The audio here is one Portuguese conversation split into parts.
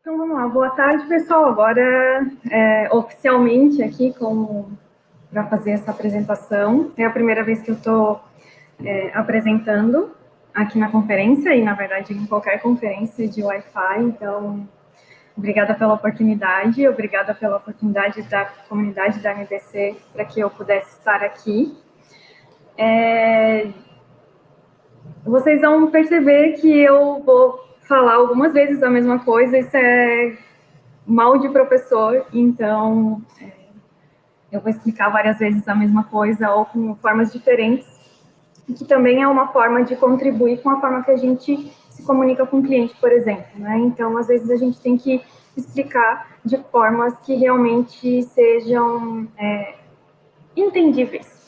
Então vamos lá, boa tarde pessoal. Agora oficialmente aqui para fazer essa apresentação. É a primeira vez que eu estou apresentando aqui na conferência e na verdade em qualquer conferência de Wi-Fi. Então obrigada pela oportunidade da comunidade da MBC para que eu pudesse estar aqui. Vocês vão perceber que eu vou falar algumas vezes a mesma coisa. Isso é mal de professor, então eu vou explicar várias vezes a mesma coisa ou com formas diferentes, que também é uma forma de contribuir com a forma que a gente se comunica com o cliente, por exemplo, né? Então, às vezes a gente tem que explicar de formas que realmente sejam entendíveis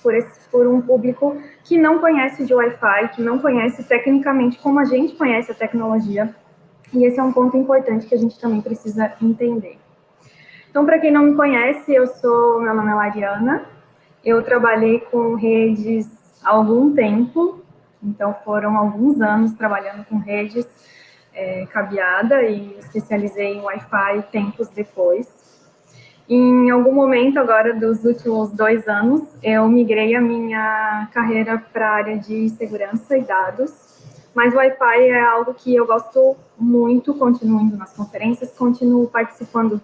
por um público que não conhece de Wi-Fi, que não conhece tecnicamente como a gente conhece a tecnologia, e esse é um ponto importante que a gente também precisa entender. Então, para quem não me conhece, meu nome é Lariana, eu trabalhei com redes há algum tempo, então foram alguns anos trabalhando com redes cabeada e especializei em Wi-Fi tempos depois. Em algum momento agora dos últimos 2 anos, eu migrei a minha carreira para a área de segurança e dados, mas o Wi-Fi é algo que eu gosto muito, continuo indo nas conferências, continuo participando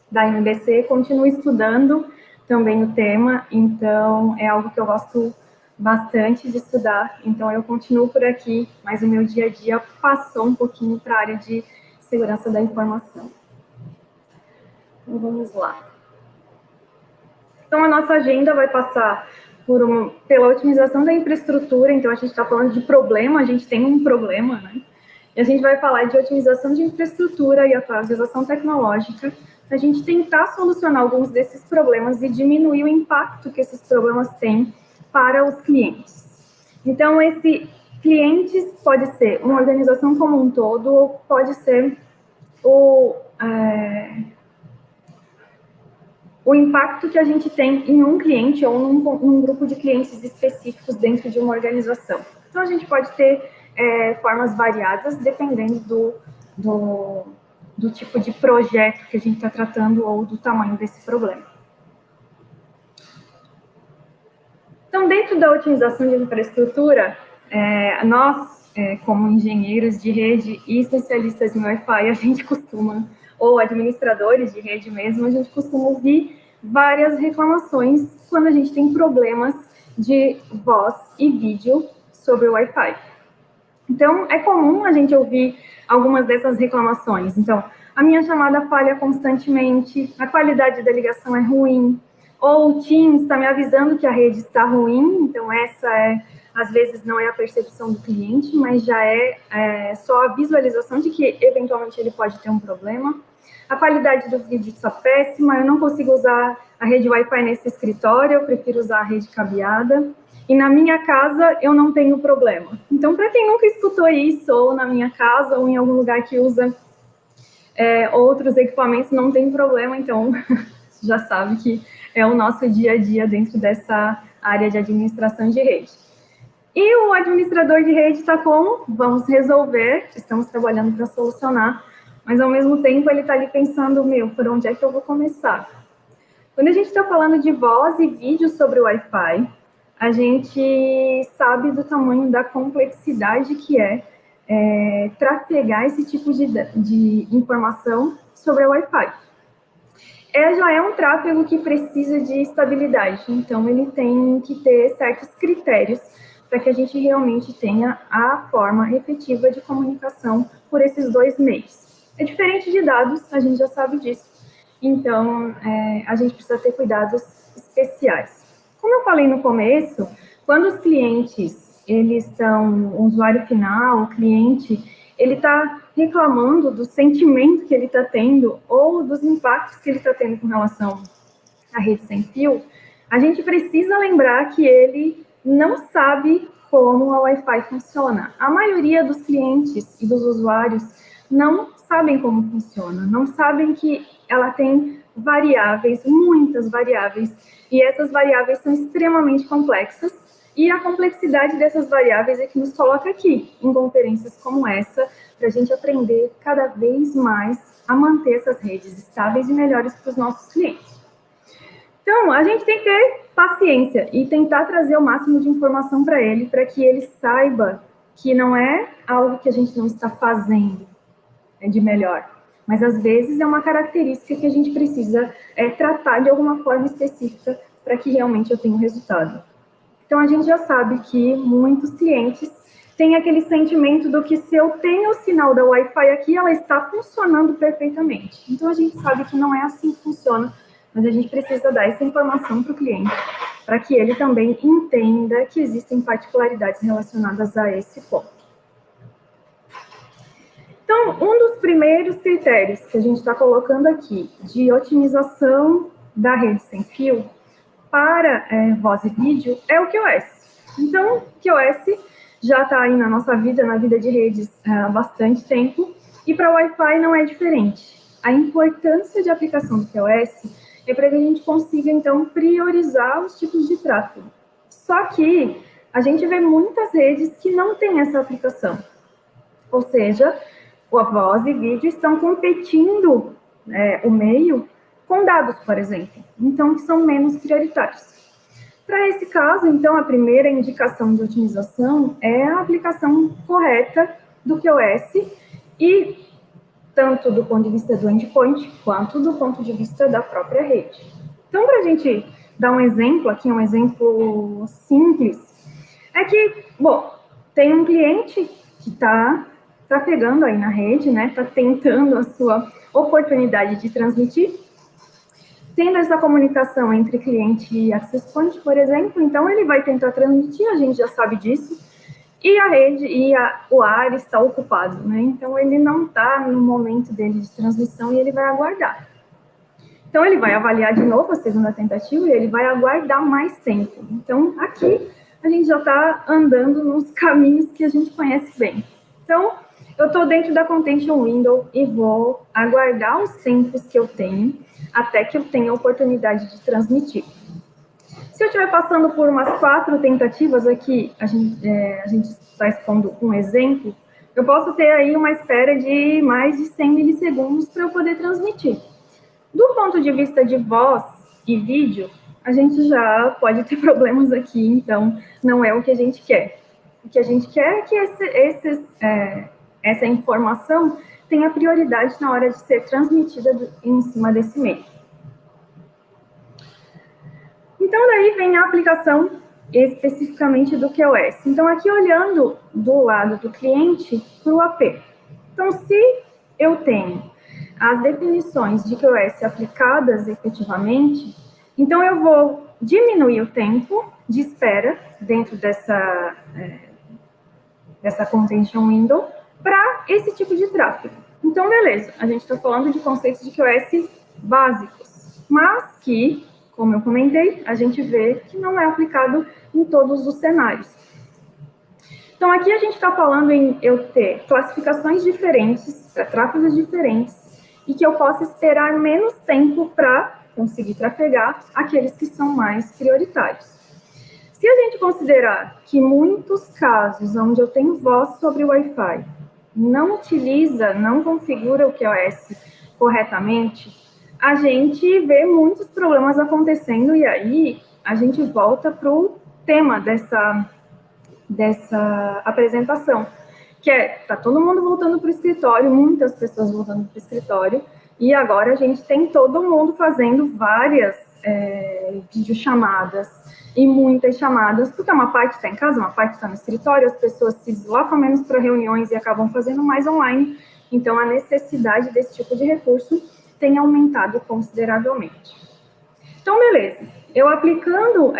da MBC, continuo estudando também o tema, então é algo que eu gosto bastante de estudar, então eu continuo por aqui, mas o meu dia a dia passou um pouquinho para a área de segurança da informação. Então vamos lá. Então a nossa agenda vai passar pela otimização da infraestrutura, então a gente está falando de problema, a gente tem um problema, né? E a gente vai falar de otimização de infraestrutura e atualização tecnológica, para a gente tentar solucionar alguns desses problemas e diminuir o impacto que esses problemas têm para os clientes. Então, esse clientes pode ser uma organização como um todo, ou pode ser o impacto que a gente tem em um cliente ou num grupo de clientes específicos dentro de uma organização. Então, a gente pode ter formas variadas, dependendo do tipo de projeto que a gente está tratando ou do tamanho desse problema. Então, dentro da otimização de infraestrutura, nós, como engenheiros de rede e especialistas em Wi-Fi, a gente costuma, ou administradores de rede mesmo, a gente costuma ouvir várias reclamações quando a gente tem problemas de voz e vídeo sobre o Wi-Fi. Então, é comum a gente ouvir algumas dessas reclamações. Então, a minha chamada falha constantemente, a qualidade da ligação é ruim, ou o Teams está me avisando que a rede está ruim, então às vezes não é a percepção do cliente, mas já é só a visualização de que eventualmente ele pode ter um problema. A qualidade do vídeo está péssima, eu não consigo usar a rede Wi-Fi nesse escritório, eu prefiro usar a rede cabeada. E na minha casa eu não tenho problema. Então, para quem nunca escutou isso, ou na minha casa, ou em algum lugar que usa outros equipamentos, não tem problema, então já sabe que é o nosso dia a dia dentro dessa área de administração de rede. E o administrador de rede está como? Vamos resolver, estamos trabalhando para solucionar, mas ao mesmo tempo ele está ali pensando, por onde é que eu vou começar? Quando a gente está falando de voz e vídeo sobre o Wi-Fi, a gente sabe do tamanho da complexidade que trafegar esse tipo de informação sobre o Wi-Fi. Já é um tráfego que precisa de estabilidade, então ele tem que ter certos critérios para que a gente realmente tenha a forma efetiva de comunicação por esses dois meios. É diferente de dados, a gente já sabe disso, então a gente precisa ter cuidados especiais. Como eu falei no começo, quando os clientes, eles estão, o usuário final, o cliente, ele está reclamando do sentimento que ele está tendo ou dos impactos que ele está tendo com relação à rede sem fio, a gente precisa lembrar que ele não sabe como a Wi-Fi funciona. A maioria dos clientes e dos usuários não sabem como funciona, não sabem que ela tem variáveis, muitas variáveis, e essas variáveis são extremamente complexas, e a complexidade dessas variáveis é que nos coloca aqui, em conferências como essa, para a gente aprender cada vez mais a manter essas redes estáveis e melhores para os nossos clientes. Então, a gente tem que ter paciência e tentar trazer o máximo de informação para ele, para que ele saiba que não é algo que a gente não está fazendo de melhor, mas às vezes é uma característica que a gente precisa tratar de alguma forma específica para que realmente eu tenha um resultado. Então, a gente já sabe que muitos clientes têm aquele sentimento do que se eu tenho o sinal da Wi-Fi aqui, ela está funcionando perfeitamente. Então, a gente sabe que não é assim que funciona, mas a gente precisa dar essa informação para o cliente, para que ele também entenda que existem particularidades relacionadas a esse ponto. Então, um dos primeiros critérios que a gente está colocando aqui de otimização da rede sem fio para voz e vídeo é o QoS. Então, o QoS já está aí na nossa vida, na vida de redes, há bastante tempo, e para Wi-Fi não é diferente. A importância de aplicação do QoS é para que a gente consiga, então, priorizar os tipos de tráfego. Só que a gente vê muitas redes que não têm essa aplicação. Ou seja, a voz e vídeo estão competindo o meio com dados, por exemplo, então que são menos prioritários. Para esse caso, então, a primeira indicação de otimização é a aplicação correta do QoS e tanto do ponto de vista do endpoint quanto do ponto de vista da própria rede. Então, para a gente dar um exemplo aqui, um exemplo simples, é que, bom, tem um cliente que está trafegando aí na rede, né? Está tentando a sua oportunidade de transmitir, tendo essa comunicação entre cliente e access point, por exemplo, então ele vai tentar transmitir, a gente já sabe disso, e a rede e o ar está ocupado, né? Então ele não está no momento dele de transmissão e ele vai aguardar. Então ele vai avaliar de novo a segunda tentativa e ele vai aguardar mais tempo. Então aqui a gente já está andando nos caminhos que a gente conhece bem. Então eu estou dentro da Contention Window e vou aguardar os tempos que eu tenho até que eu tenha a oportunidade de transmitir. Se eu estiver passando por umas 4 tentativas aqui, a gente está expondo um exemplo, eu posso ter aí uma espera de mais de 100 milissegundos para eu poder transmitir. Do ponto de vista de voz e vídeo, a gente já pode ter problemas aqui, então não é o que a gente quer. O que a gente quer é que essa informação tenha prioridade na hora de ser transmitida em cima desse meio. Então, daí vem a aplicação especificamente do QoS. Então, aqui olhando do lado do cliente para o AP. Então, se eu tenho as definições de QoS aplicadas efetivamente, então eu vou diminuir o tempo de espera dentro dessa contention window para esse tipo de tráfego. Então, beleza, a gente está falando de conceitos de QoS básicos, mas que, como eu comentei, a gente vê que não é aplicado em todos os cenários. Então, aqui a gente está falando em eu ter classificações diferentes, para tráfegos diferentes, e que eu possa esperar menos tempo para conseguir trafegar aqueles que são mais prioritários. Se a gente considerar que muitos casos onde eu tenho voz sobre o Wi-Fi não utiliza, não configura o QoS corretamente, a gente vê muitos problemas acontecendo e aí a gente volta para o tema dessa apresentação, que tá todo mundo voltando para o escritório, muitas pessoas voltando para o escritório, e agora a gente tem todo mundo fazendo várias videochamadas e muitas chamadas, porque uma parte está em casa, uma parte está no escritório, as pessoas se deslocam menos para reuniões e acabam fazendo mais online, então a necessidade desse tipo de recurso tem aumentado consideravelmente. Então, beleza. Eu aplicando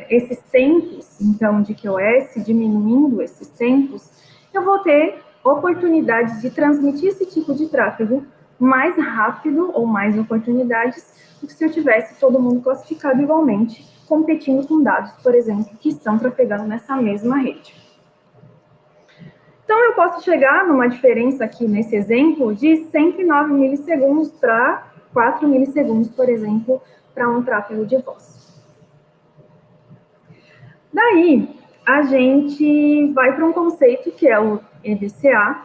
esses tempos, então, de QoS, diminuindo esses tempos, eu vou ter oportunidade de transmitir esse tipo de tráfego mais rápido ou mais oportunidades do que se eu tivesse todo mundo classificado igualmente, competindo com dados, por exemplo, que estão trafegando nessa mesma rede. Então, eu posso chegar numa diferença aqui nesse exemplo de 109 milissegundos para 4 milissegundos, por exemplo, para um tráfego de voz. Daí, a gente vai para um conceito que é o EDCA,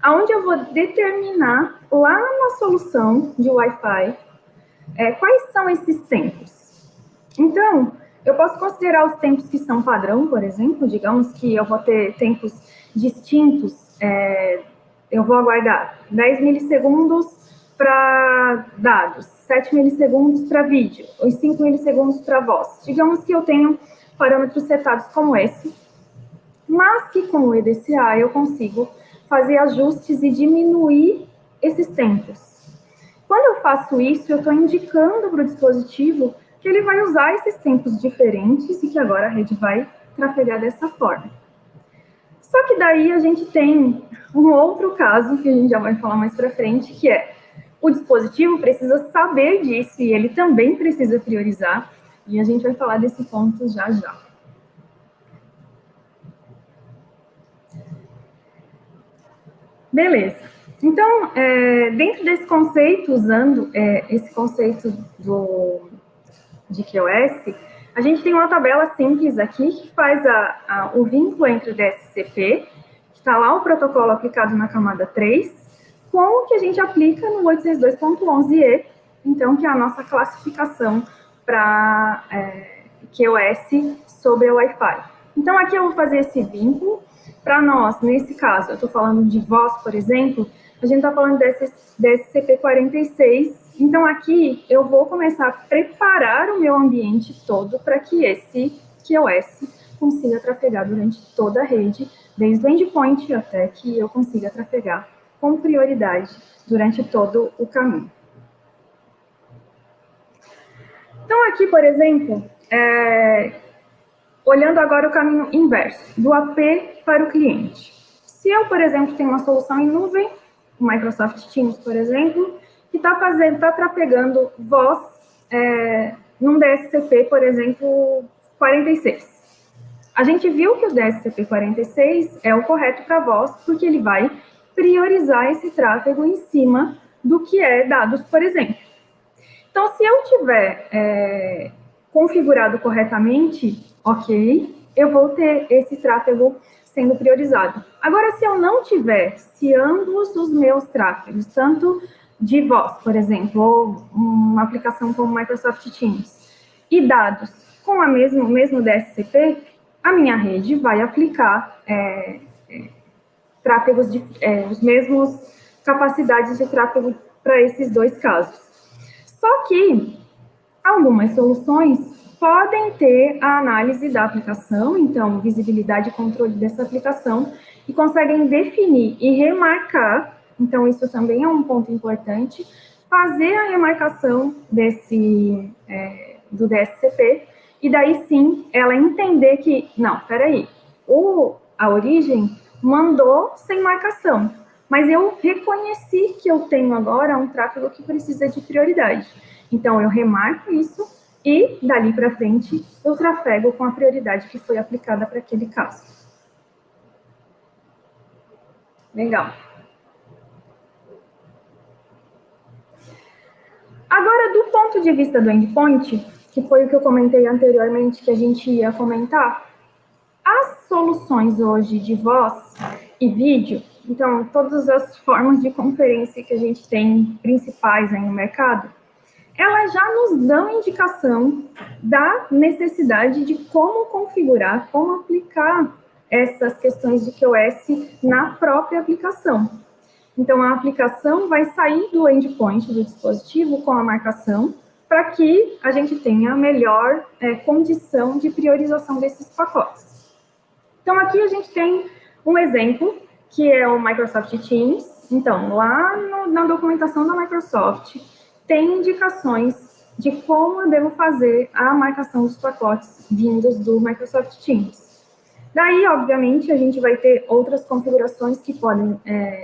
onde eu vou determinar lá na solução de Wi-Fi quais são esses tempos. Então, eu posso considerar os tempos que são padrão, por exemplo, digamos que eu vou ter tempos distintos, eu vou aguardar 10 milissegundos para dados, 7 milissegundos para vídeo, os 5 milissegundos para voz. Digamos que eu tenho parâmetros setados como esse, mas que com o EDCA eu consigo fazer ajustes e diminuir esses tempos. Quando eu faço isso, eu estou indicando para o dispositivo que ele vai usar esses tempos diferentes e que agora a rede vai trafegar dessa forma. Só que daí a gente tem um outro caso, que a gente já vai falar mais para frente, que é o dispositivo precisa saber disso e ele também precisa priorizar, e a gente vai falar desse ponto já já. Beleza. Então, dentro desse conceito, usando esse conceito de QoS, a gente tem uma tabela simples aqui que faz o vínculo entre o DSCP, que está lá o protocolo aplicado na camada 3, com o que a gente aplica no 862.11e, então, que é a nossa classificação para QoS sobre a Wi-Fi. Então, aqui eu vou fazer esse vínculo. Para nós, nesse caso, eu estou falando de voz, por exemplo, a gente está falando desse DSCP-46. Então, aqui eu vou começar a preparar o meu ambiente todo para que esse QoS consiga trafegar durante toda a rede, desde o endpoint até que eu consiga trafegar com prioridade durante todo o caminho. Então, aqui, por exemplo, olhando agora o caminho inverso, do AP para o cliente. Se eu, por exemplo, tenho uma solução em nuvem, o Microsoft Teams, por exemplo, que está trafegando voz num DSCP, por exemplo, 46. A gente viu que o DSCP 46 é o correto para voz, porque ele vai priorizar esse tráfego em cima do que é dados, por exemplo. Então, se eu tiver configurado corretamente, ok, eu vou ter esse tráfego sendo priorizado. Agora, se eu não tiver, se ambos os meus tráfegos, tanto de voz, por exemplo, ou uma aplicação como Microsoft Teams, e dados com o mesmo DSCP, a minha rede vai aplicar tráfegos os mesmos capacidades de tráfego para esses dois casos. Só que algumas soluções podem ter a análise da aplicação, então visibilidade e controle dessa aplicação, e conseguem definir e remarcar, então isso também é um ponto importante, fazer a remarcação do DSCP, e daí sim ela entender que, não, peraí, a origem mandou sem marcação, mas eu reconheci que eu tenho agora um tráfego que precisa de prioridade. Então, eu remarco isso e, dali para frente, eu trafego com a prioridade que foi aplicada para aquele caso. Legal. Agora, do ponto de vista do endpoint, que foi o que eu comentei anteriormente que a gente ia comentar, as soluções hoje de voz e vídeo, então, todas as formas de conferência que a gente tem principais aí no mercado, elas já nos dão indicação da necessidade de como configurar, como aplicar essas questões de QoS na própria aplicação. Então, a aplicação vai sair do endpoint do dispositivo com a marcação para que a gente tenha a melhor condição de priorização desses pacotes. Então, aqui a gente tem um exemplo, que é o Microsoft Teams. Então, lá na documentação da Microsoft, tem indicações de como eu devo fazer a marcação dos pacotes vindos do Microsoft Teams. Daí, obviamente, a gente vai ter outras configurações que podem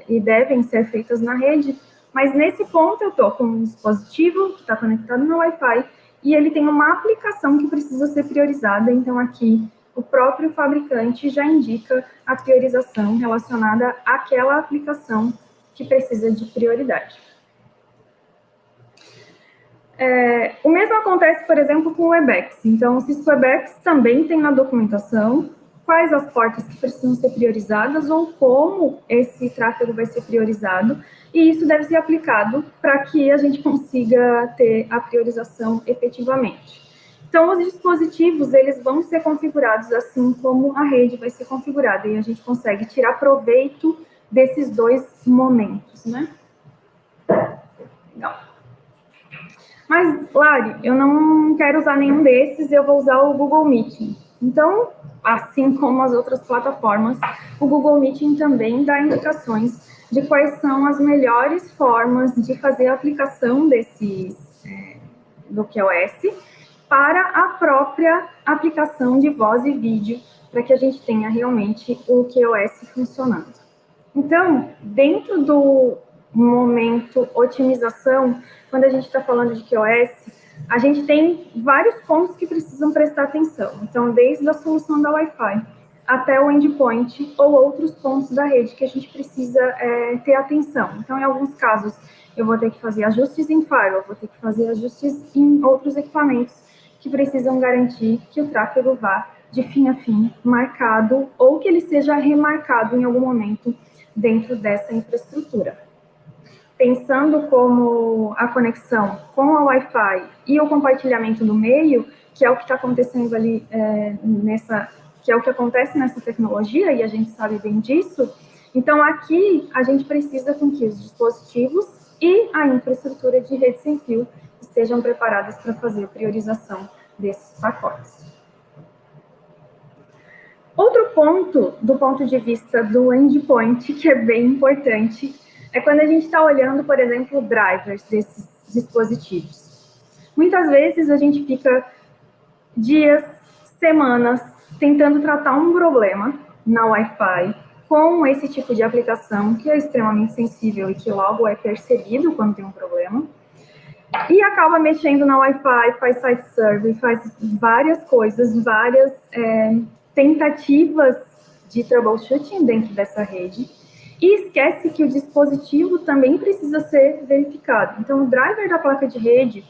e devem ser feitas na rede, mas nesse ponto eu estou com um dispositivo que está conectado no Wi-Fi e ele tem uma aplicação que precisa ser priorizada, então aqui o próprio fabricante já indica a priorização relacionada àquela aplicação que precisa de prioridade. O mesmo acontece, por exemplo, com o Webex. Então, o Cisco Webex também tem na documentação quais as portas que precisam ser priorizadas ou como esse tráfego vai ser priorizado, e isso deve ser aplicado para que a gente consiga ter a priorização efetivamente. Então, os dispositivos, eles vão ser configurados assim como a rede vai ser configurada, e a gente consegue tirar proveito desses dois momentos, né? Legal. Mas, Lari, eu não quero usar nenhum desses, eu vou usar o Google Meeting. Então, assim como as outras plataformas, o Google Meeting também dá indicações de quais são as melhores formas de fazer a aplicação do QoS para a própria aplicação de voz e vídeo, para que a gente tenha realmente o QoS funcionando. Então, dentro do momento otimização, quando a gente está falando de QoS, a gente tem vários pontos que precisam prestar atenção. Então, desde a solução da Wi-Fi até o endpoint ou outros pontos da rede que a gente precisa ter atenção. Então, em alguns casos, eu vou ter que fazer ajustes em firewall, vou ter que fazer ajustes em outros equipamentos que precisam garantir que o tráfego vá de fim a fim marcado ou que ele seja remarcado em algum momento dentro dessa infraestrutura. Pensando como a conexão com a Wi-Fi e o compartilhamento no meio, que é o que está acontecendo ali que é o que acontece nessa tecnologia, e a gente sabe bem disso, então aqui a gente precisa com que os dispositivos e a infraestrutura de rede sem fio estejam preparadas para fazer a priorização desses pacotes. Outro ponto, do ponto de vista do endpoint, que é bem importante, é quando a gente está olhando, por exemplo, drivers desses dispositivos. Muitas vezes a gente fica dias, semanas, tentando tratar um problema na Wi-Fi com esse tipo de aplicação, que é extremamente sensível e que logo é percebido quando tem um problema, e acaba mexendo na Wi-Fi, faz site survey, faz várias coisas, várias tentativas de troubleshooting dentro dessa rede, e esquece que o dispositivo também precisa ser verificado. Então, o driver da placa de rede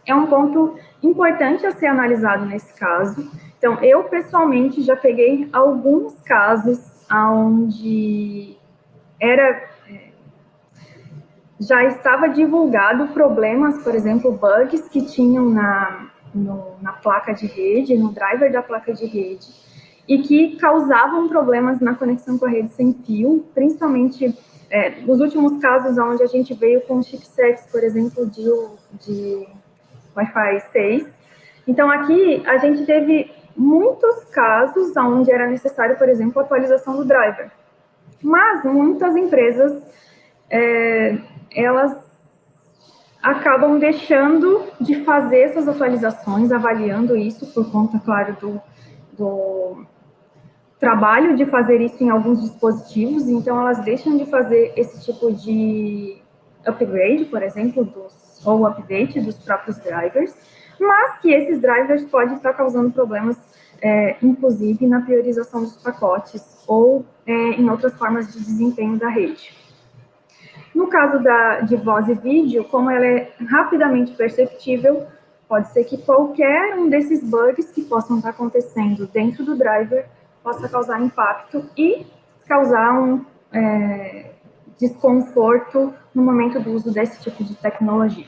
é um ponto importante a ser analisado nesse caso. Então, eu, pessoalmente, já peguei alguns casos onde já estava divulgado problemas, por exemplo, bugs que tinham na placa de rede, no driver da placa de rede, e que causavam problemas na conexão com a rede sem fio, principalmente nos últimos casos onde a gente veio com chipsets, por exemplo, de Wi-Fi 6. Então, aqui a gente teve muitos casos onde era necessário, por exemplo, a atualização do driver. Mas muitas empresas, elas acabam deixando de fazer essas atualizações, avaliando isso por conta, claro, do trabalho de fazer isso em alguns dispositivos, então elas deixam de fazer esse tipo de upgrade, por exemplo, ou update dos próprios drivers, mas que esses drivers podem estar causando problemas, inclusive na priorização dos pacotes ou em outras formas de desempenho da rede. No caso de voz e vídeo, como ela é rapidamente perceptível, pode ser que qualquer um desses bugs que possam estar acontecendo dentro do driver possa causar impacto e causar um desconforto no momento do uso desse tipo de tecnologia.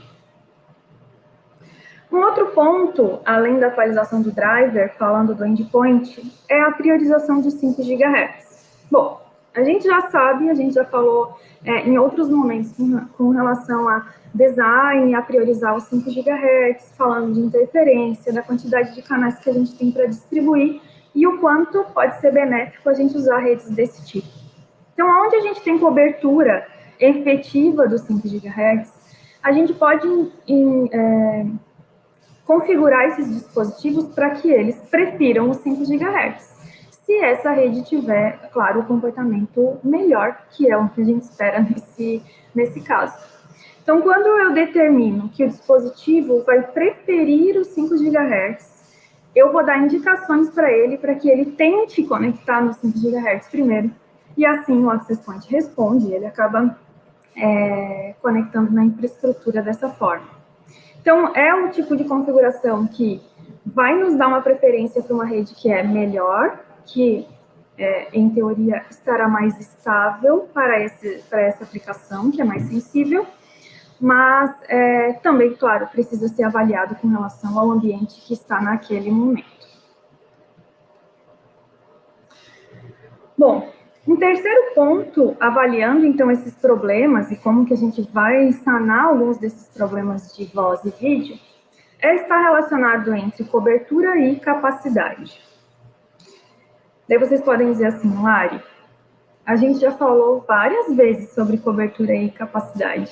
Um outro ponto, além da atualização do driver, falando do endpoint, é a priorização de 5 GHz. Bom, a gente já sabe, a gente já falou em outros momentos com relação a design, a priorizar os 5 GHz, falando de interferência, da quantidade de canais que a gente tem para distribuir e o quanto pode ser benéfico a gente usar redes desse tipo. Então, onde a gente tem cobertura efetiva dos 5 GHz, a gente pode configurar esses dispositivos para que eles prefiram os 5 GHz. Se essa rede tiver, claro, o comportamento melhor, que é o que a gente espera nesse caso. Então, quando eu determino que o dispositivo vai preferir os 5 GHz, eu vou dar indicações para ele, para que ele tente conectar nos 5 GHz primeiro, e assim o Access Point responde, ele acaba conectando na infraestrutura dessa forma. Então, é um tipo de configuração que vai nos dar uma preferência para uma rede que é melhor, que, em teoria, estará mais estável para essa aplicação, que é mais sensível, mas também, claro, precisa ser avaliado com relação ao ambiente que está naquele momento. Bom, um terceiro ponto, avaliando então esses problemas e como que a gente vai sanar alguns desses problemas de voz e vídeo, está relacionado entre cobertura e capacidade. Daí vocês podem dizer assim, Lari, a gente já falou várias vezes sobre cobertura e capacidade,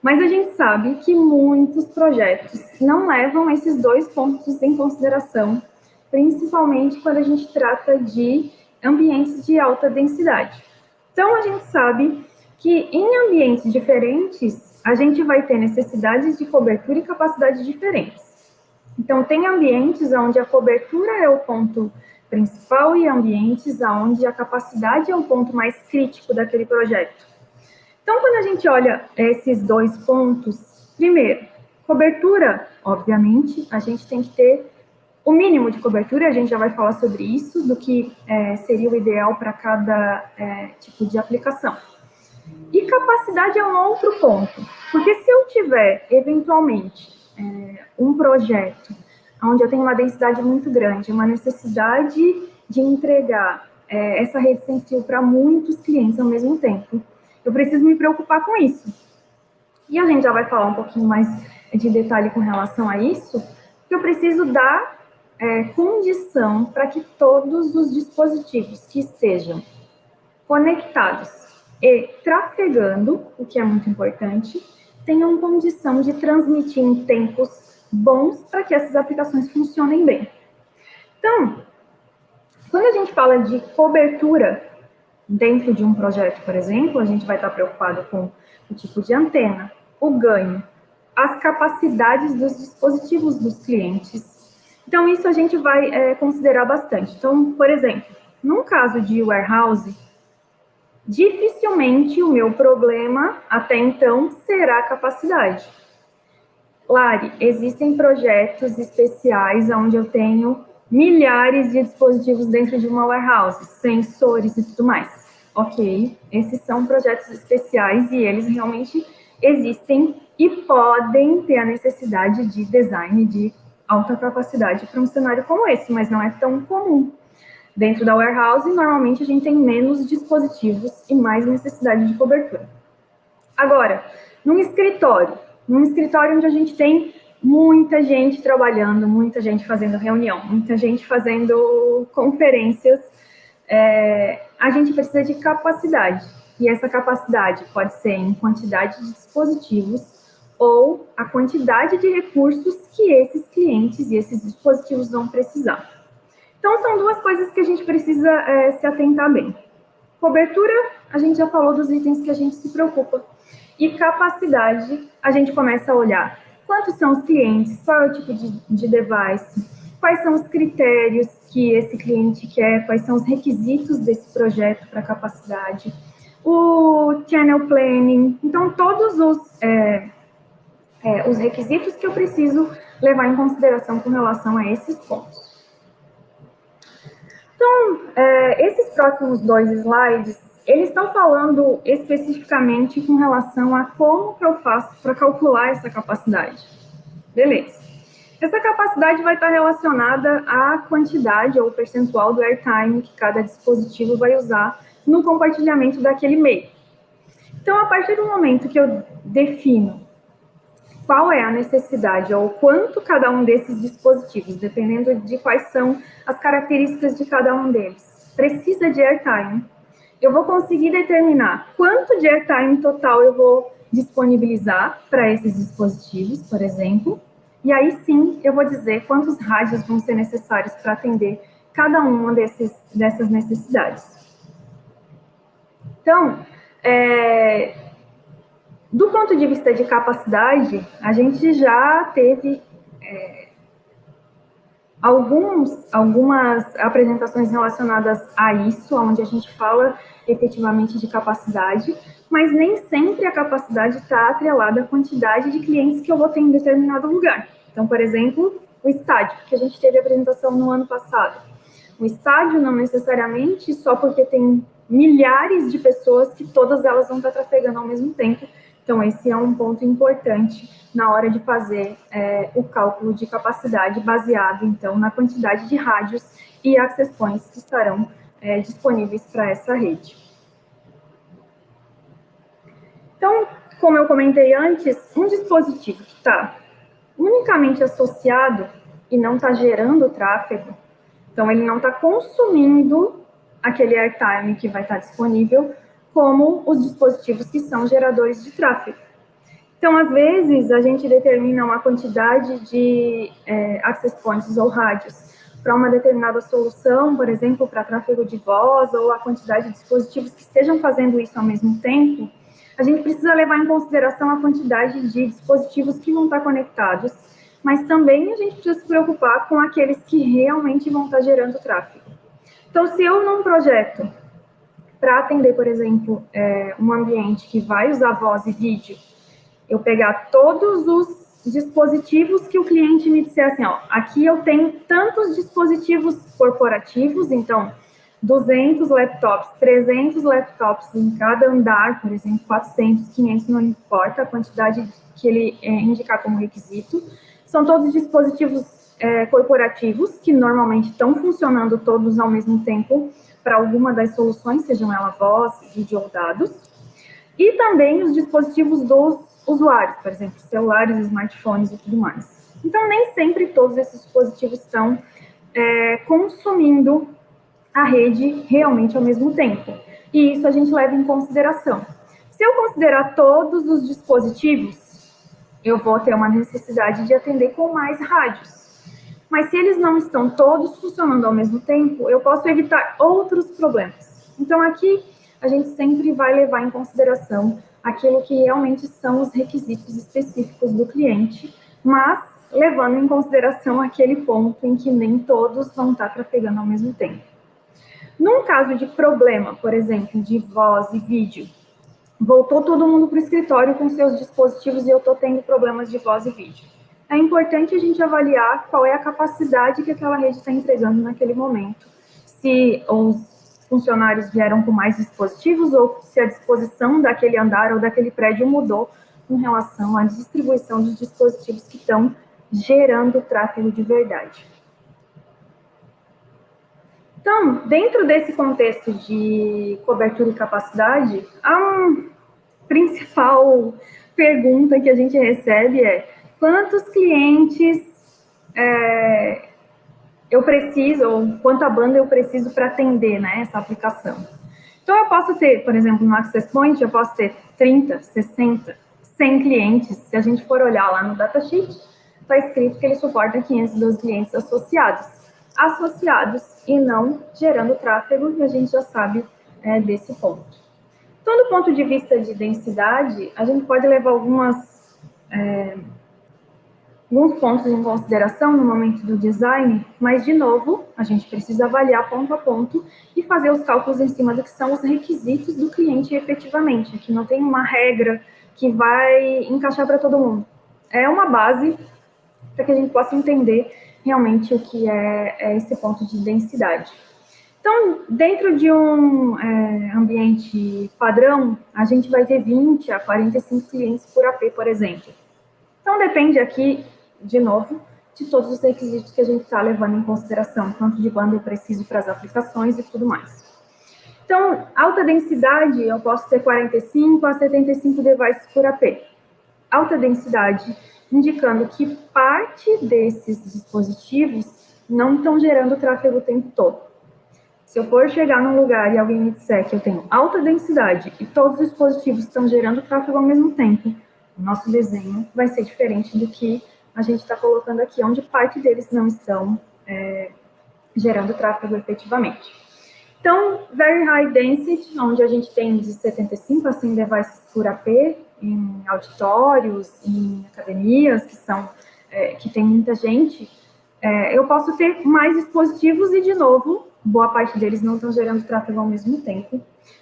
mas a gente sabe que muitos projetos não levam esses dois pontos em consideração, principalmente quando a gente trata de ambientes de alta densidade. Então, a gente sabe que em ambientes diferentes, a gente vai ter necessidades de cobertura e capacidade diferentes. Então, tem ambientes onde a cobertura é o ponto principal e ambientes onde a capacidade é o ponto mais crítico daquele projeto. Então, quando a gente olha esses dois pontos, primeiro, cobertura, obviamente, a gente tem que ter o mínimo de cobertura, a gente já vai falar sobre isso, do que seria o ideal para cada tipo de aplicação. E capacidade é um outro ponto, porque se eu tiver, eventualmente, um projeto onde eu tenho uma densidade muito grande, uma necessidade de entregar essa rede sem fio para muitos clientes ao mesmo tempo, eu preciso me preocupar com isso. E a gente já vai falar um pouquinho mais de detalhe com relação a isso, que eu preciso dar condição para que todos os dispositivos que estejam conectados e trafegando, o que é muito importante, tenham condição de transmitir em tempos bons para que essas aplicações funcionem bem. Então, quando a gente fala de cobertura dentro de um projeto, por exemplo, a gente vai estar preocupado com o tipo de antena, o ganho, as capacidades dos dispositivos dos clientes. Então, isso a gente vai considerar bastante. Então, por exemplo, num caso de warehouse, dificilmente o meu problema, até então, será a capacidade. Lari, existem projetos especiais onde eu tenho milhares de dispositivos dentro de uma warehouse, sensores e tudo mais. Ok, esses são projetos especiais e eles realmente existem e podem ter a necessidade de design de alta capacidade para um cenário como esse, mas não é tão comum. Dentro da warehouse, normalmente a gente tem menos dispositivos e mais necessidade de cobertura. Agora, num escritório onde a gente tem muita gente trabalhando, muita gente fazendo reunião, muita gente fazendo conferências, a gente precisa de capacidade. E essa capacidade pode ser em quantidade de dispositivos ou a quantidade de recursos que esses clientes e esses dispositivos vão precisar. Então, são duas coisas que a gente precisa se atentar bem. Cobertura, a gente já falou dos itens que a gente se preocupa. E capacidade, a gente começa a olhar quantos são os clientes, qual é o tipo de device, quais são os critérios que esse cliente quer, quais são os requisitos desse projeto para capacidade, o channel planning, então todos os requisitos que eu preciso levar em consideração com relação a esses pontos. Então, esses próximos dois slides, eles estão falando especificamente com relação a como que eu faço para calcular essa capacidade. Beleza. Essa capacidade vai estar relacionada à quantidade ou percentual do airtime que cada dispositivo vai usar no compartilhamento daquele meio. Então, a partir do momento que eu defino qual é a necessidade ou quanto cada um desses dispositivos, dependendo de quais são as características de cada um deles, precisa de airtime, eu vou conseguir determinar quanto de airtime total eu vou disponibilizar para esses dispositivos, por exemplo, e aí sim eu vou dizer quantos rádios vão ser necessários para atender cada uma dessas necessidades. Então, do ponto de vista de capacidade, a gente já teve algumas apresentações relacionadas a isso, onde a gente fala efetivamente de capacidade, mas nem sempre a capacidade está atrelada à quantidade de clientes que eu vou ter em determinado lugar. Então, por exemplo, o estádio, que a gente teve a apresentação no ano passado. o estádio, não necessariamente só porque tem milhares de pessoas que todas elas vão estar trafegando ao mesmo tempo. Então, esse é um ponto importante na hora de fazer o cálculo de capacidade baseado, então, na quantidade de rádios e access points que estarão disponíveis para essa rede. Então, como eu comentei antes, um dispositivo que está unicamente associado e não está gerando tráfego, então ele não está consumindo aquele airtime que vai estar disponível, como os dispositivos que são geradores de tráfego. Então, às vezes, a gente determina uma quantidade de access points ou rádios para uma determinada solução, por exemplo, para tráfego de voz, ou a quantidade de dispositivos que estejam fazendo isso ao mesmo tempo. A gente precisa levar em consideração a quantidade de dispositivos que vão estar conectados, mas também a gente precisa se preocupar com aqueles que realmente vão estar gerando tráfego. Então, se eu num projeto, para atender, por exemplo, um ambiente que vai usar voz e vídeo, eu pegar todos os dispositivos que o cliente me disser assim, ó, aqui eu tenho tantos dispositivos corporativos, então 200 laptops, 300 laptops em cada andar, por exemplo, 400, 500, não importa a quantidade que ele indicar como requisito. São todos dispositivos corporativos que normalmente estão funcionando todos ao mesmo tempo para alguma das soluções, sejam elas voz, vídeo ou dados. E também os dispositivos dos usuários, por exemplo, celulares, smartphones e tudo mais. Então, nem sempre todos esses dispositivos estão consumindo a rede realmente ao mesmo tempo. E isso a gente leva em consideração. Se eu considerar todos os dispositivos, eu vou ter uma necessidade de atender com mais rádios. Mas se eles não estão todos funcionando ao mesmo tempo, eu posso evitar outros problemas. Então, aqui, a gente sempre vai levar em consideração aquilo que realmente são os requisitos específicos do cliente, mas levando em consideração aquele ponto em que nem todos vão estar trafegando ao mesmo tempo. Num caso de problema, por exemplo, de voz e vídeo, voltou todo mundo para o escritório com seus dispositivos e eu estou tendo problemas de voz e vídeo. É importante a gente avaliar qual é a capacidade que aquela rede está entregando naquele momento. Se os funcionários vieram com mais dispositivos ou se a disposição daquele andar ou daquele prédio mudou em relação à distribuição dos dispositivos que estão gerando tráfego de verdade. Então, dentro desse contexto de cobertura e capacidade, a principal pergunta que a gente recebe é: quantos clientes eu preciso, ou quanta banda eu preciso para atender, né, essa aplicação? Então, eu posso ter, por exemplo, no Access Point, eu posso ter 30, 60, 100 clientes. Se a gente for olhar lá no datasheet, está escrito que ele suporta 512 clientes associados e não gerando tráfego, e a gente já sabe desse ponto. Então, do ponto de vista de densidade, a gente pode levar alguns pontos em consideração no momento do design, mas, de novo, a gente precisa avaliar ponto a ponto e fazer os cálculos em cima do que são os requisitos do cliente efetivamente. Aqui não tem uma regra que vai encaixar para todo mundo. É uma base para que a gente possa entender realmente o que é esse ponto de densidade. Então, dentro de um ambiente padrão, a gente vai ter 20 a 45 clientes por AP, por exemplo. Então, depende aqui, de novo, de todos os requisitos que a gente está levando em consideração, quanto de banda eu preciso para as aplicações e tudo mais. Então, alta densidade, eu posso ter 45 a 75 devices por AP. Alta densidade, indicando que parte desses dispositivos não estão gerando tráfego o tempo todo. Se eu for chegar num lugar e alguém me disser que eu tenho alta densidade e todos os dispositivos estão gerando tráfego ao mesmo tempo, o nosso desenho vai ser diferente do que a gente está colocando aqui, onde parte deles não estão gerando tráfego efetivamente. Então, Very High Density, onde a gente tem de 75 a 100 devices por AP, em auditórios, em academias, que tem muita gente, eu posso ter mais dispositivos e, de novo, boa parte deles não estão gerando tráfego ao mesmo tempo.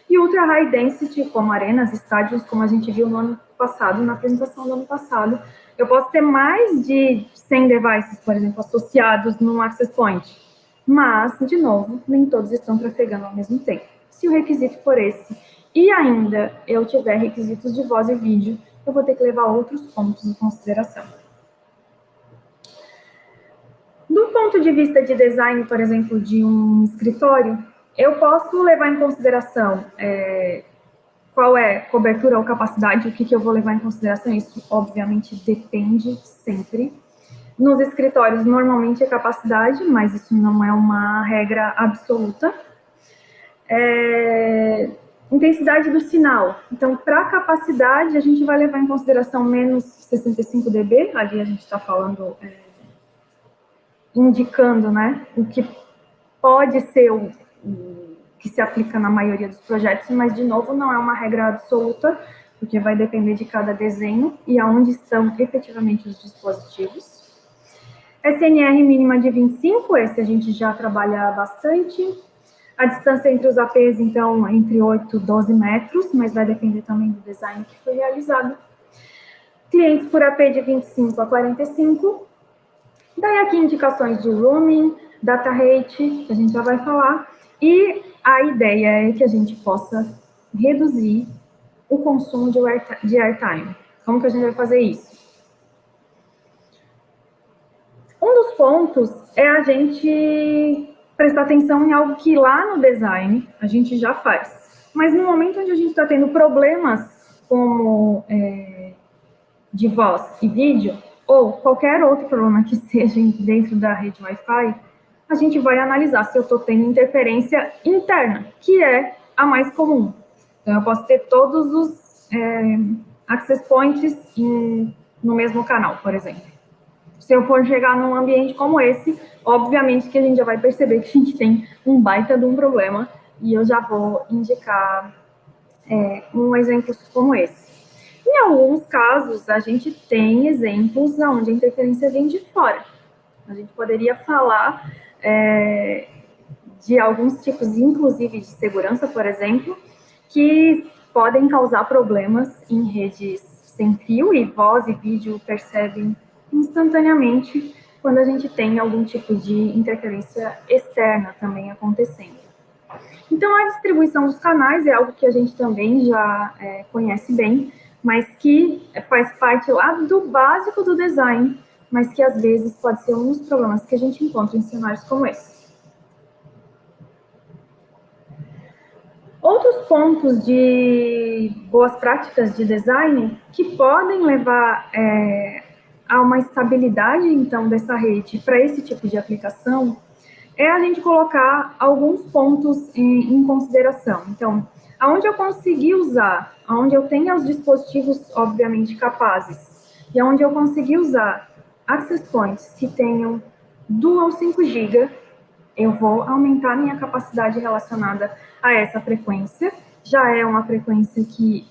E Ultra High Density, como arenas, estádios, como a gente viu no ano passado, na apresentação do ano passado, eu posso ter mais de 100 devices, por exemplo, associados num Access Point. mas, de novo, nem todos estão trafegando ao mesmo tempo. Se o requisito for esse, e ainda eu tiver requisitos de voz e vídeo, eu vou ter que levar outros pontos em consideração. Do ponto de vista de design, por exemplo, de um escritório, eu posso levar em consideração qual é cobertura ou capacidade, o que eu vou levar em consideração, isso obviamente depende sempre. Nos escritórios, normalmente é capacidade, mas isso não é uma regra absoluta. Intensidade do sinal. Então, para capacidade, a gente vai levar em consideração menos 65 dB, ali a gente está falando, indicando, né, o que pode ser o que se aplica na maioria dos projetos, mas, de novo, não é uma regra absoluta, porque vai depender de cada desenho e aonde estão efetivamente os dispositivos. SNR mínima de 25, esse a gente já trabalha bastante. A distância entre os APs, então, entre 8 e 12 metros, mas vai depender também do design que foi realizado. Clientes por AP de 25 a 45. Daí aqui indicações de roaming, data rate, que a gente já vai falar. E a ideia é que a gente possa reduzir o consumo de airtime. Como que a gente vai fazer isso? Um dos pontos é a gente prestar atenção em algo que lá no design a gente já faz. Mas no momento onde a gente está tendo problemas como de voz e vídeo, ou qualquer outro problema que seja dentro da rede Wi-Fi, a gente vai analisar se eu estou tendo interferência interna, que é a mais comum. Então, eu posso ter todos os access points no mesmo canal, por exemplo. Se eu for chegar num ambiente como esse, obviamente que a gente já vai perceber que a gente tem um baita de um problema, e eu já vou indicar um exemplo como esse. Em alguns casos, a gente tem exemplos onde a interferência vem de fora. A gente poderia falar de alguns tipos, inclusive de segurança, por exemplo, que podem causar problemas em redes sem fio, e voz e vídeo percebem instantaneamente quando a gente tem algum tipo de interferência externa também acontecendo. Então, a distribuição dos canais é algo que a gente também já conhece bem, mas que faz parte lá do básico do design, mas que às vezes pode ser um dos problemas que a gente encontra em cenários como esse. Outros pontos de boas práticas de design que podem levar a uma estabilidade, então, dessa rede para esse tipo de aplicação é a gente colocar alguns pontos em consideração. Então, aonde eu conseguir usar, aonde eu tenha os dispositivos, obviamente, capazes, e aonde eu conseguir usar access points que tenham dual 5 GB, eu vou aumentar minha capacidade relacionada a essa frequência. Já é uma frequência que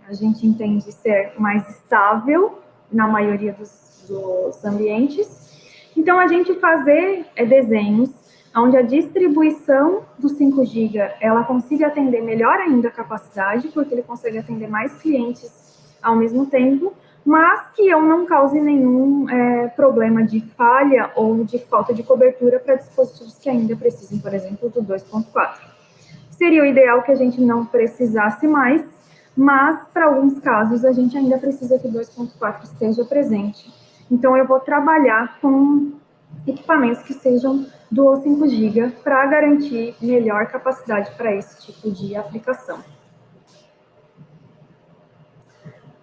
a gente entende ser mais estável na maioria dos ambientes. Então, a gente fazer desenhos onde a distribuição do 5 GB ela consiga atender melhor ainda a capacidade, porque ele consegue atender mais clientes ao mesmo tempo, mas que eu não cause nenhum problema de falha ou de falta de cobertura para dispositivos que ainda precisem, por exemplo, do 2.4. Seria o ideal que a gente não precisasse mais, mas para alguns casos a gente ainda precisa que o 2.4 esteja presente. Então, eu vou trabalhar com equipamentos que sejam dual 5 GB para garantir melhor capacidade para esse tipo de aplicação.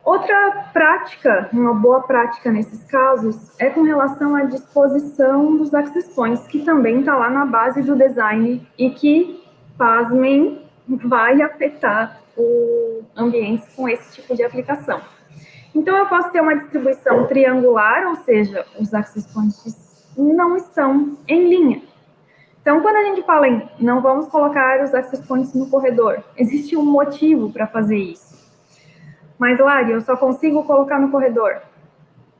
Outra prática, uma boa prática nesses casos, é com relação à disposição dos access points, que também está lá na base do design e que, pasmem, vai afetar os ambientes com esse tipo de aplicação. Então, eu posso ter uma distribuição triangular, ou seja, os access points não estão em linha. Então, quando a gente fala em não vamos colocar os access points no corredor, existe um motivo para fazer isso. Mas, Lari, eu só consigo colocar no corredor.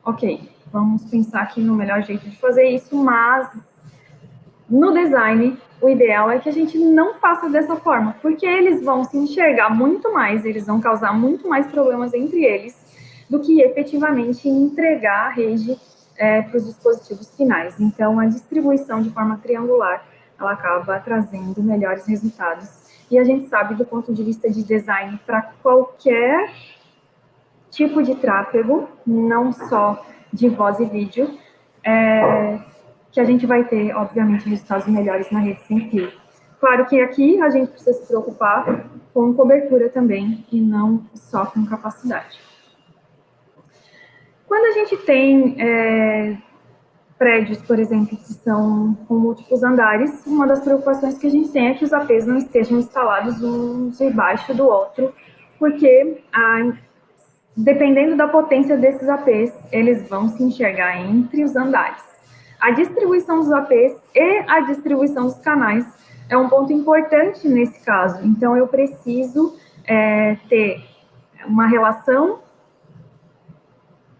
Ok, vamos pensar aqui no melhor jeito de fazer isso, mas no design, o ideal é que a gente não faça dessa forma, porque eles vão se enxergar muito mais, eles vão causar muito mais problemas entre eles, do que efetivamente entregar a rede para os dispositivos finais. Então, a distribuição de forma triangular, ela acaba trazendo melhores resultados. E a gente sabe, do ponto de vista de design, para qualquer tipo de tráfego, não só de voz e vídeo, que a gente vai ter, obviamente, resultados melhores na rede sem fio. Claro que aqui a gente precisa se preocupar com cobertura também, e não só com capacidade. Quando a gente tem prédios, por exemplo, que são com múltiplos andares, uma das preocupações que a gente tem é que os APs não estejam instalados um debaixo do outro, porque dependendo da potência desses APs, eles vão se enxergar entre os andares. A distribuição dos APs e a distribuição dos canais é um ponto importante nesse caso. Então, eu preciso ter uma relação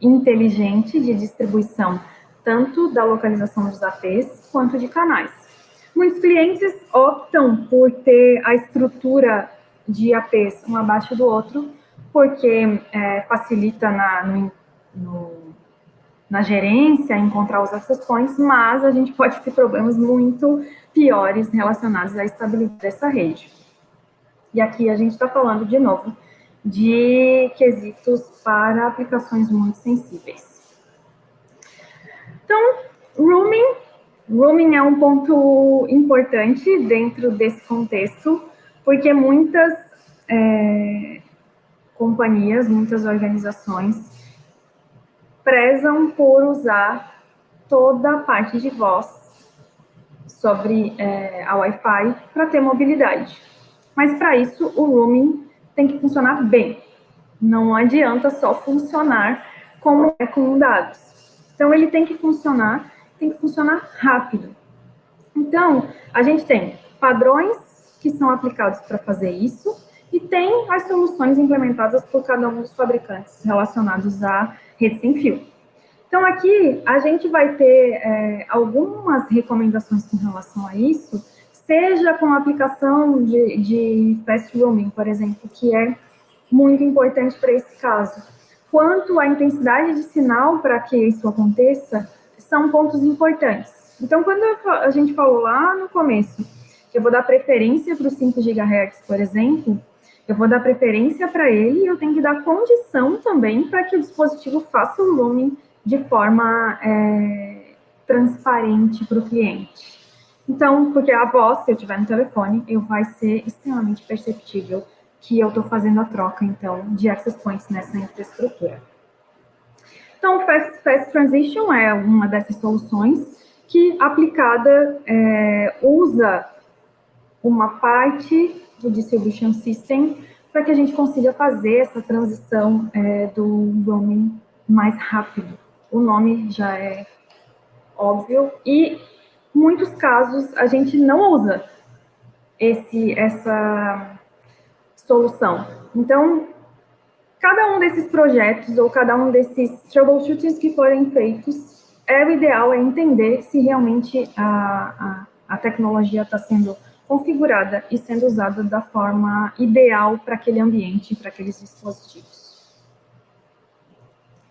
inteligente de distribuição, tanto da localização dos APs quanto de canais. Muitos clientes optam por ter a estrutura de APs um abaixo do outro, porque facilita na gerência encontrar os access points, mas a gente pode ter problemas muito piores relacionados à estabilidade dessa rede. E aqui a gente está falando, de novo, de quesitos para aplicações muito sensíveis. Então, roaming é um ponto importante dentro desse contexto, porque muitas companhias, muitas organizações prezam por usar toda a parte de voz sobre a Wi-Fi para ter mobilidade. Mas para isso o roaming tem que funcionar bem. Não adianta só funcionar como é com dados. Então ele tem que funcionar rápido. Então a gente tem padrões que são aplicados para fazer isso e tem as soluções implementadas por cada um dos fabricantes relacionados à rede sem fio. Então, aqui a gente vai ter algumas recomendações com relação a isso, seja com a aplicação de fast roaming, por exemplo, que é muito importante para esse caso, quanto a intensidade de sinal para que isso aconteça, são pontos importantes. Então, quando a gente falou lá no começo, que eu vou dar preferência para os 5 GHz, por exemplo, eu vou dar preferência para ele e eu tenho que dar condição também para que o dispositivo faça o roaming de forma transparente para o cliente. Então, porque a voz, se eu estiver no telefone, vai ser extremamente perceptível que eu estou fazendo a troca, então, de access points nessa infraestrutura. Então, Fast Transition é uma dessas soluções que, aplicada, usa uma parte do Distribution System para que a gente consiga fazer essa transição do roaming mais rápido. O nome já é óbvio e, em muitos casos, a gente não usa essa solução. Então, cada um desses projetos ou cada um desses troubleshootings que forem feitos, o ideal é entender se realmente a tecnologia está sendo configurada e sendo usada da forma ideal para aquele ambiente, para aqueles dispositivos.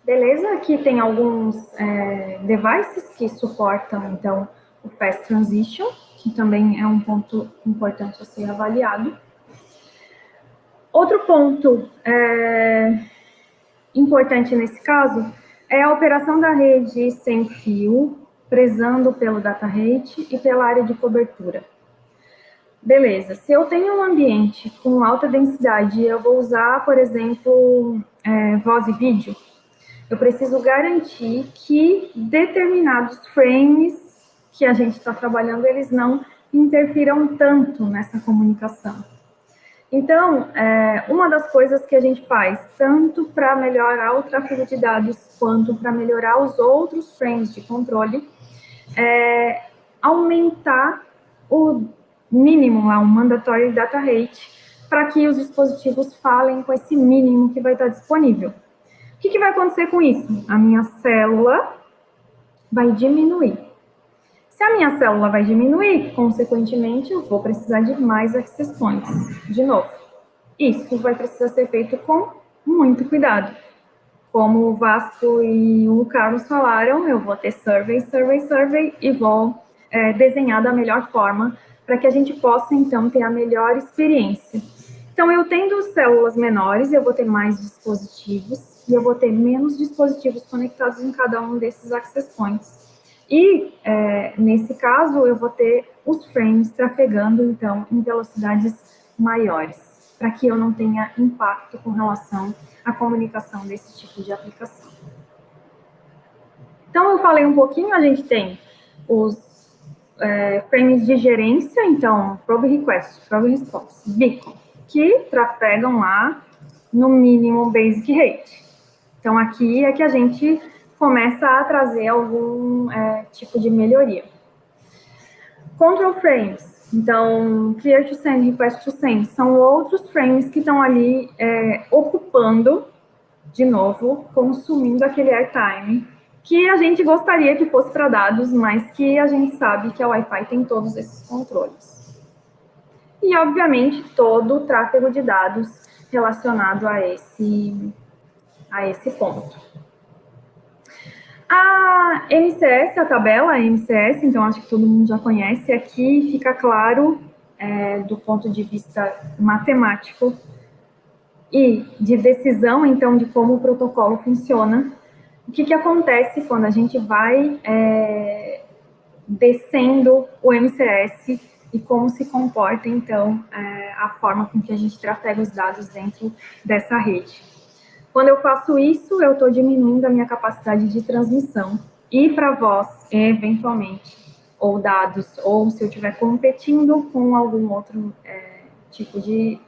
Beleza? Aqui tem alguns devices que suportam, então, o Fast Transition, que também é um ponto importante a ser avaliado. Outro ponto importante nesse caso é a operação da rede sem fio, prezando pelo data rate e pela área de cobertura. Beleza, se eu tenho um ambiente com alta densidade e eu vou usar, por exemplo, voz e vídeo, eu preciso garantir que determinados frames que a gente está trabalhando, eles não interfiram tanto nessa comunicação. Então, uma das coisas que a gente faz, tanto para melhorar o tráfego de dados, quanto para melhorar os outros frames de controle, é aumentar o mínimo, um mandatory data rate, para que os dispositivos falem com esse mínimo que vai estar disponível. O que vai acontecer com isso? A minha célula vai diminuir. Se a minha célula vai diminuir, consequentemente, eu vou precisar de mais access points. De novo, isso vai precisar ser feito com muito cuidado, como o Vasco e o Carlos falaram, eu vou ter survey, e vou desenhar da melhor forma para que a gente possa, então, ter a melhor experiência. Então, eu tendo células menores, eu vou ter mais dispositivos e eu vou ter menos dispositivos conectados em cada um desses access points. E, nesse caso, eu vou ter os frames trafegando, então, em velocidades maiores, para que eu não tenha impacto com relação à comunicação desse tipo de aplicação. Então, eu falei um pouquinho, a gente tem os frames de gerência, então, probe request, probe response, beacon, que trafegam lá no mínimo basic rate. Então, aqui é que a gente começa a trazer algum tipo de melhoria. Control frames, então, clear to send, request to send, são outros frames que estão ali ocupando, de novo, consumindo aquele airtime que a gente gostaria que fosse para dados, mas que a gente sabe que a Wi-Fi tem todos esses controles. E, obviamente, todo o tráfego de dados relacionado a esse ponto. A MCS, a tabela MCS, então acho que todo mundo já conhece, aqui fica claro, do ponto de vista matemático e de decisão, então, de como o protocolo funciona, o que acontece quando a gente vai descendo o MCS e como se comporta, então, a forma com que a gente trafega os dados dentro dessa rede. Quando eu faço isso, eu estou diminuindo a minha capacidade de transmissão. E para voz, eventualmente, ou dados, ou se eu estiver competindo com algum outro tipo de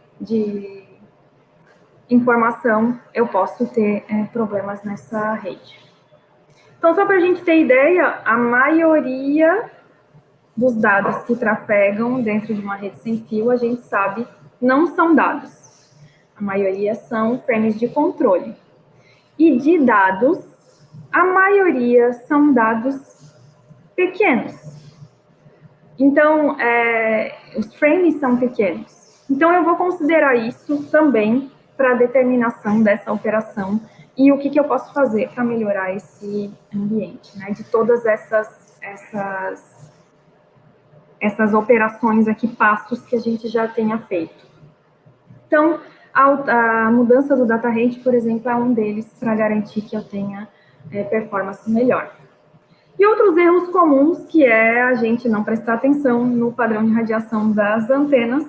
informação, eu posso ter problemas nessa rede. Então, só para a gente ter ideia, a maioria dos dados que trafegam dentro de uma rede sem fio, a gente sabe, não são dados. A maioria são frames de controle. E de dados, a maioria são dados pequenos. Então, os frames são pequenos. Então, eu vou considerar isso também para a determinação dessa operação e o que eu posso fazer para melhorar esse ambiente, né? De todas essas operações aqui, passos que a gente já tenha feito. Então, a mudança do data rate, por exemplo, é um deles para garantir que eu tenha performance melhor. E outros erros comuns, que é a gente não prestar atenção no padrão de radiação das antenas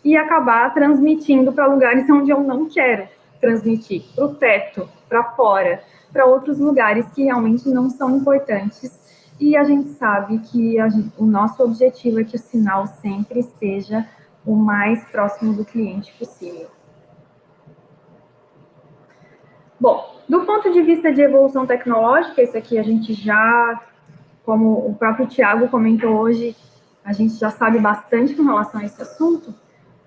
e acabar transmitindo para lugares onde eu não quero transmitir, para o teto, para fora, para outros lugares que realmente não são importantes. E a gente sabe que o nosso objetivo é que o sinal sempre esteja o mais próximo do cliente possível. Bom, do ponto de vista de evolução tecnológica, isso aqui a gente já, como o próprio Thiago comentou hoje, a gente já sabe bastante com relação a esse assunto.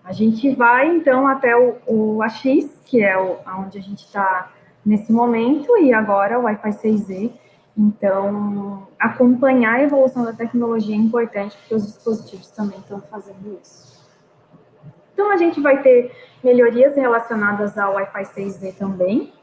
A gente vai, então, até o AX, que é onde a gente está nesse momento, e agora o Wi-Fi 6E. Então, acompanhar a evolução da tecnologia é importante, porque os dispositivos também estão fazendo isso. Então, a gente vai ter melhorias relacionadas ao Wi-Fi 6E também.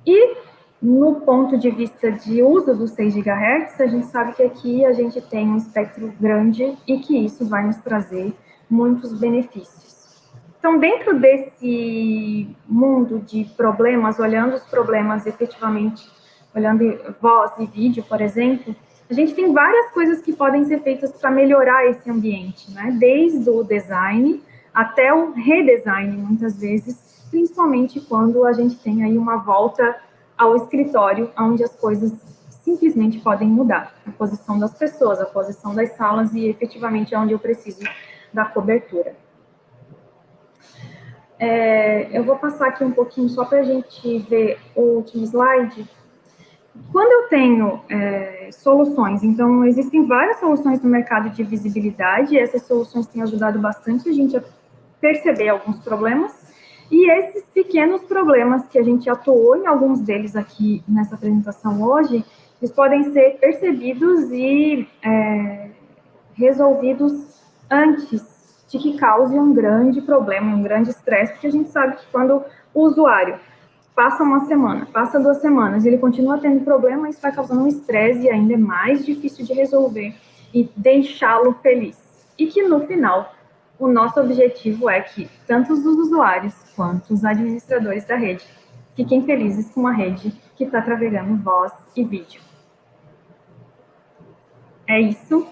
E, no ponto de vista de uso dos 6 GHz, a gente sabe que aqui a gente tem um espectro grande e que isso vai nos trazer muitos benefícios. Então, dentro desse mundo de problemas, olhando os problemas efetivamente, olhando voz e vídeo, por exemplo, a gente tem várias coisas que podem ser feitas para melhorar esse ambiente, né? Desde o design até o redesign, muitas vezes, principalmente quando a gente tem aí uma volta ao escritório, onde as coisas simplesmente podem mudar. A posição das pessoas, a posição das salas e efetivamente onde eu preciso da cobertura. Eu vou passar aqui um pouquinho só para a gente ver o último slide. Quando eu tenho soluções, então existem várias soluções no mercado de visibilidade, e essas soluções têm ajudado bastante a gente a perceber alguns problemas, e esses pequenos problemas que a gente atuou em alguns deles aqui nessa apresentação hoje, eles podem ser percebidos e resolvidos antes de que cause um grande problema, um grande estresse, porque a gente sabe que quando o usuário Passa uma semana, passa 2 semanas, ele continua tendo problema, isso vai causando um estresse e ainda é mais difícil de resolver e deixá-lo feliz. E que no final, o nosso objetivo é que tanto os usuários quanto os administradores da rede fiquem felizes com uma rede que está trafegando voz e vídeo. É isso.